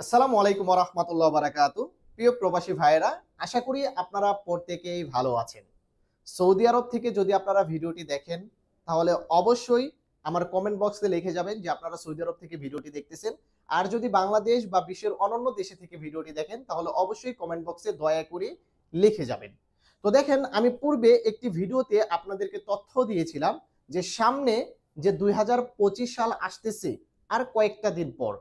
আসসালামু আলাইকুম ওয়া রাহমাতুল্লাহি ওয়া বারাকাতুহু। প্রিয় প্রবাসী ভাইয়েরা, আশা করি আপনারা প্রত্যেকেই ভালো আছেন। সৌদি আরব থেকে যদি আপনারা ভিডিওটি দেখেন, তাহলে অবশ্যই আমার কমেন্ট বক্সে লিখে যাবেন যে আপনারা সৌদি আরব থেকে ভিডিওটি দেখতেছেন। আর যদি বাংলাদেশ বা বিশ্বের অন্যান্য দেশে থেকে ভিডিওটি দেখেন, তাহলে অবশ্যই কমেন্ট বক্সে দয়া করে লিখে যাবেন। তো দেখেন, আমি পূর্বে একটি ভিডিওতে আপনাদেরকে তথ্য দিয়েছিলাম যে সামনে যে ২০২৫ সাল আসতেছে আর কয়েকটা দিন পর।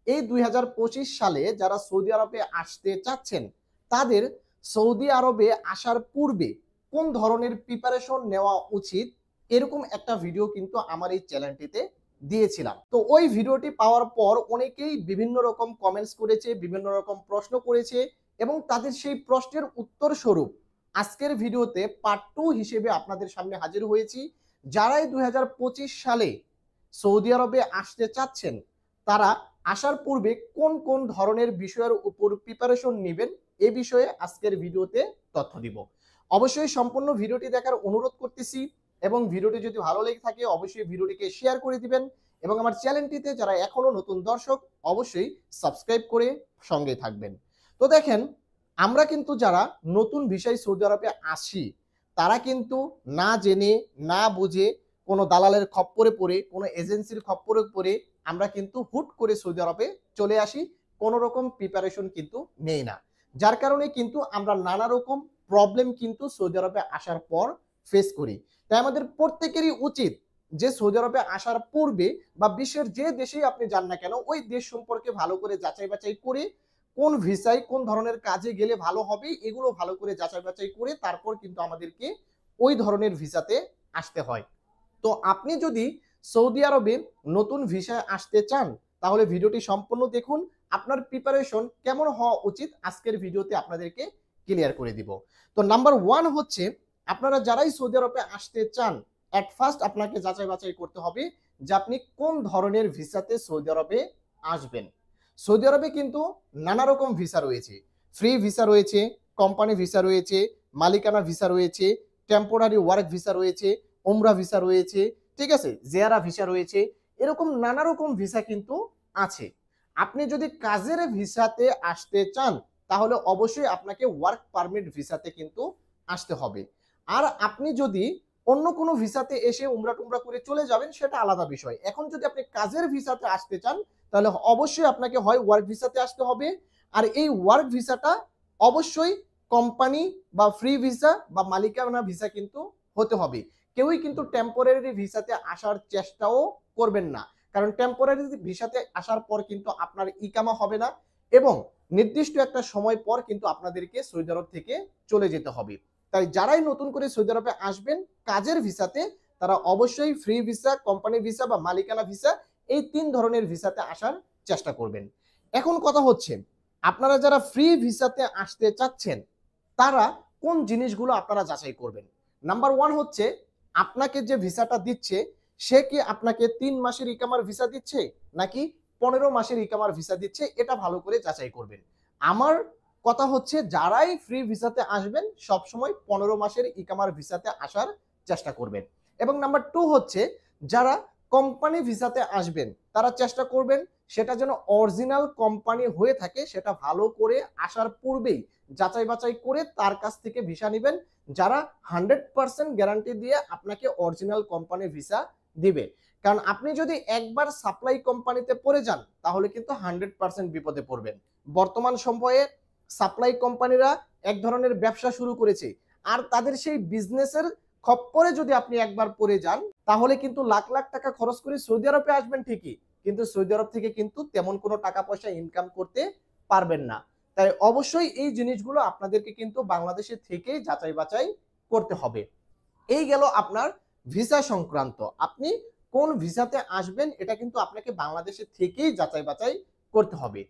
এই ২০২৫ সালে যারা সৌদি আরবে আসতে চাচ্ছেন, তাদের সৌদি আরবে আসার পূর্বে কোন ধরনের প্রিপারেশন নেওয়া উচিত, এরকম একটা ভিডিও কিন্তু আমার এই চ্যানেলটিতে দিয়েছিলাম। তো ওই ভিডিওটি পাওয়ার পর অনেকেই বিভিন্ন রকম কমেন্টস করেছে, বিভিন্ন রকম প্রশ্ন করেছে এবং তাদের সেই প্রশ্নের উত্তর স্বরূপ আজকের ভিডিওতে পার্ট 2 হিসেবে আপনাদের সামনে হাজির হয়েছি। যারাই ২০২৫ সালে সৌদি আরবে আসতে চাচ্ছেন, তারা আসার পূর্বে কোন কোন ধরনের বিষয়ের উপর প্রিপারেশন নেবেন, এ বিষয়ে আজকের ভিডিওতে তথ্য দিব। অবশ্যই সম্পূর্ণ ভিডিওটি দেখার অনুরোধ করতেছি এবং ভিডিওটি যদি ভালো লেগে থাকে অবশ্যই ভিডিওটিকে শেয়ার করে দিবেন এবং আমার চ্যানেলটিতে যারা এখনো নতুন দর্শক অবশ্যই সাবস্ক্রাইব করে সঙ্গে থাকবেন। তো দেখেন, আমরা কিন্তু যারা নতুন ভিসায় সৌদি আরবে আসি, তারা কিন্তু না জেনে না বুঝে কোনো দালালের খপ্পরে পড়ে, কোনো এজেন্সির খপ্পরে পড়ে আমরা কিন্তু হুট করে সৌদি আরবে চলে আসি, কোনো রকম প্রিপারেশন কিন্তু নেই না। যার কারণে কিন্তু আমরা নানা রকম প্রবলেম কিন্তু সৌদি আরবে আসার পর ফেস করি। তাই আমাদের প্রত্যেকেরই উচিত যে সৌদি আরবে আসার পূর্বে বা বিশ্বের যে দেশেই আপনি যান না কেন, ওই দেশ সম্পর্কে ভালো করে যাচাই বাছাই করে কোন ভিসায় কোন ধরনের কাজে গেলে ভালো হবে, এগুলো ভালো করে যাচাই বাছাই করে তারপর কিন্তু আমাদেরকে ওই ধরনের ভিসাতে আসতে হয়। তো আপনি যদি সৌদি আরবে নতুন ভিসায় আসতে চান, তাহলে ভিডিওটি সম্পূর্ণ দেখুন। আপনার প্রিপারেশন কেমন হওয়া উচিত আজকের ভিডিওতে আপনাদেরকে ক্লিয়ার করে দিব। তো নাম্বার 1 হচ্ছে, আপনারা যারাই সৌদি আরবে আসতে চান, এট ফার্স্ট আপনাকে যাচাই বাছাই করতে হবে যে আপনি কোন ধরনের ভিসাতে সৌদি আরবে আসবেন। সৌদি আরবে কিন্তু নানা রকম ভিসা রয়েছে। ফ্রি ভিসা রয়েছে, কোম্পানি ভিসা রয়েছে, মালিকানা ভিসা রয়েছে, টেম্পোরারি ওয়ার্ক ভিসা রয়েছে, ওমরা ভিসা রয়েছে, ঠিক আছে, জিয়ারা ভিসা রয়েছে। এরকম নানা রকম ভিসা কিন্তু আছে। আপনি যদি কাজের ভিসাতে আসতে চান, তাহলে অবশ্যই আপনাকে ওয়ার্ক পারমিট ভিসাতে কিন্তু আসতে হবে। আর আপনি যদি অন্য কোনো ভিসাতে এসে উমরা টুমরা করে চলে যাবেন, সেটা আলাদা বিষয়। এখন যদি আপনি কাজের ভিসাতে আসতে চান, তাহলে অবশ্যই আপনাকে হয় ওয়ার্ক ভিসাতে আসতে হবে, আর এই ওয়ার্ক ভিসাটা অবশ্যই কোম্পানি বা ফ্রি ভিসা বা মালিকানা ভিসা কিন্তু হতে হবে। কেউই কিন্তু টেম্পোরারি ভিসাতে আসার চেষ্টাও করবেন না, কারণ টেম্পোরারি ভিসাতে আসার পর কিন্তু আপনার ইকামা হবে না এবং নির্দিষ্ট একটা সময় পর কিন্তু আপনাদেরকে সৌদি আরব থেকে চলে যেতে হবে। তাই যারাই নতুন করে সৌদি আরবে আসবেন কাজের ভিসাতে, তারা অবশ্যই ফ্রি ভিসা, কোম্পানি ভিসা বা মালিকানা ভিসা, এই 3 ধরনের ভিসাতে আসার চেষ্টা করবেন। এখন কথা হচ্ছে, আপনারা যারা ফ্রি ভিসাতে আসতে চাচ্ছেন, তারা কোন জিনিসগুলো আপনারা যাচাই করবেন। নাম্বার 1 হচ্ছে, আপনাকে যে ভিসাটা দিচ্ছে, সে কি আপনাকে 3 মাসের ইকামার ভিসা দিচ্ছে নাকি 15 মাসের ইকামার ভিসা দিচ্ছে, এটা ভালো করে যাচাই করবেন। আমার কথা হচ্ছে, যারাই ফ্রি ভিসাতে আসবেন সবসময় 15 মাসের ইকামার ভিসাতে আসার চেষ্টা করবেন। এবং নাম্বার 2 হচ্ছে, যারা কোম্পানি ভিসাতে আসবেন, তারা চেষ্টা করবেন সেটা যেন অরিজিনাল কোম্পানি হয়ে থাকে, সেটা ভালো করে আসার পূর্বেই যাচাই বাছাই করে তার কাছ থেকে ভিসা নেবেন, যারা 100% গ্যারান্টি দিয়ে আপনাকে অরিজিনাল কোম্পানির ভিসা দিবে। কারণ আপনি যদি একবার সাপ্লাই কোম্পানিতে পড়ে যান, তাহলে কিন্তু 100% বিপদে পড়বেন। বর্তমান সময়ে সাপ্লাই কোম্পানিরা এক ধরনের ব্যবসা শুরু করেছে, আর তাদের সেই বিজনেসের খপ্পরে যদি আপনি একবার পড়ে যান, তাহলে কিন্তু লাখ লাখ টাকা খরচ করে সৌদি আরবে আসবেন ঠিকই, কিন্তু সৌদি আরব থেকে কিন্তু তেমন কোনো টাকা পয়সা ইনকাম করতে পারবেন না। তাই অবশ্যই এই জিনিসগুলো আপনাদেরকে কিন্তু বাংলাদেশে থেকেই যাচাই বাছাই করতে হবে। এই গেল আপনার ভিসা সংক্রান্ত। আপনি কোন ভিসাতে আসবেন এটা কিন্তু আপনাকে বাংলাদেশে থেকেই যাচাই বাছাই করতে হবে।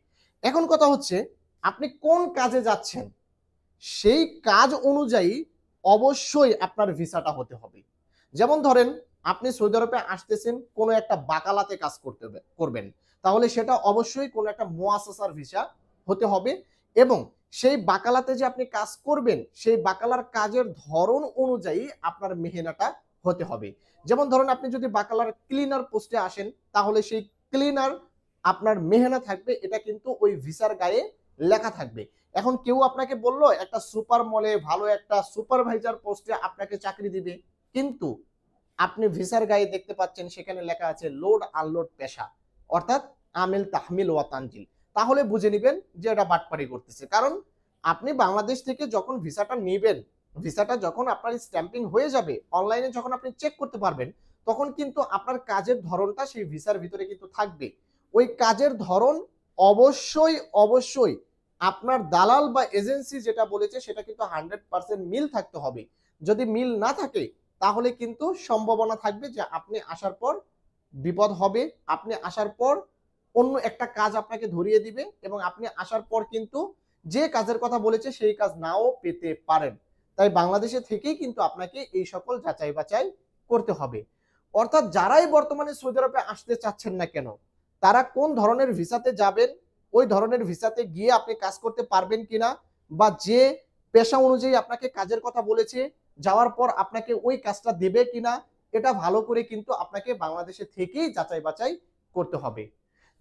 এখন কথা হচ্ছে, আপনি কোন কাজে যাচ্ছেন, সেই কাজ অনুযায়ী অবশ্যই আপনার ভিসাটা হতে হবে। যেমন ধরেন, আপনি সৌদি আরবে আসতেছেন কোনো একটা বাকালাতে কাজ করবেন, তাহলে সেটা অবশ্যই কোনো একটা মুআসাসার ভিসা হতে হবে এবং সেই বাকালাতে যে আপনি কাজ করবেন, সেই বাকালার কাজের ধরন অনুযায়ী আপনার মেহনাটা হতে হবে। যেমন ধরেন, আপনি যদি বাকালার ক্লিনার পোস্টে আসেন, তাহলে সেই ক্লিনার আপনার মেহনত থাকবে, এটা কিন্তু ওই ভিসার গায়ে লেখা থাকবে। এখন কেউ আপনাকে বলল একটা সুপার মলে ভালো একটা সুপারভাইজার পোস্টে আপনাকে চাকরি দিবে, কিন্তু আপনি ভিসার গায়ে দেখতে পাচ্ছেন সেখানে লেখা আছে লোড আনলোড পেশা, অর্থাৎ আমিল তাহমিল ওয়া তানজিল, তাহলে বুঝে নেবেন যে এটা বাটপারি করতেছে। কারণ আপনি বাংলাদেশ থেকে যখন ভিসাটা নেবেন, ভিসাটা যখন আপনার স্ট্যাম্পিং হয়ে যাবে, অনলাইনে যখন আপনি চেক করতে পারবেন, তখন কিন্তু আপনার কাজের ধরনটা সেই ভিসার ভিতরে কিন্তু থাকবে। ওই কাজের ধরন অবশ্যই অবশ্যই আপনার দালাল বা এজেন্সি যেটা বলেছে সেটা কিন্তু 100% মিল থাকতে হবে। যদি মিল না থাকে তাহলে কিন্তু সম্ভাবনা থাকবে যে আপনি আসার পর বিপদ হবে, আপনি আসার পর অন্য একটা কাজ আপনাকে ধরিয়ে দিবে, এবং আপনি আসার পর কিন্তু যে কাজের কথা বলেছে সেই কাজ নাও পেতে পারেন। তাই বাংলাদেশে থেকেই কিন্তু আপনাকে এই সকল যাচাই বাছাই করতে হবে। অর্থাৎ যারাই বর্তমানে সৌদি আরবে আসতে চাচ্ছেন না কেন, তারা কোন ধরনের ভিসাতে যাবেন, ওই ধরনের ভিসাতে গিয়ে আপনি কাজ করতে পারবেন কিনা, বা যে পেশা অনুযায়ী আপনাকে কাজের কথা বলেছে যাওয়ার পর আপনাকে ওই কাজটা দেবে কিনা, এটা ভালো করে কিন্তু আপনাকে বাংলাদেশে থেকেই যাচাই বাছাই করতে হবে।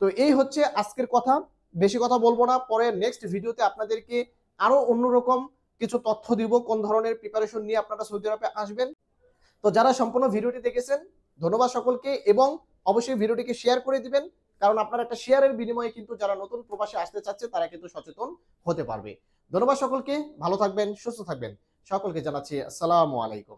তো এই হচ্ছে আজকের কথা, বেশি কথা বলবো না। পরে নেক্সট ভিডিওতে আপনাদেরকে আরো অন্যরকম কিছু তথ্য দিব কোন ধরনের প্রিপারেশন নিয়ে আপনারা সৌদি আরবে আসবেন। তো যারা সম্পূর্ণ ভিডিওটি দেখেছেন ধন্যবাদ সকলকে, এবং অবশ্যই ভিডিওটিকে শেয়ার করে দিবেন, কারণ আপনার একটা শেয়ারের বিনিময়ে কিন্তু যারা নতুন প্রবাসে আসতে চাচ্ছে তারা কিন্তু সচেতন হতে পারবে। ধন্যবাদ সকলকে, ভালো থাকবেন, সুস্থ থাকবেন, সকলকে জানাচ্ছি আসসালামু আলাইকুম।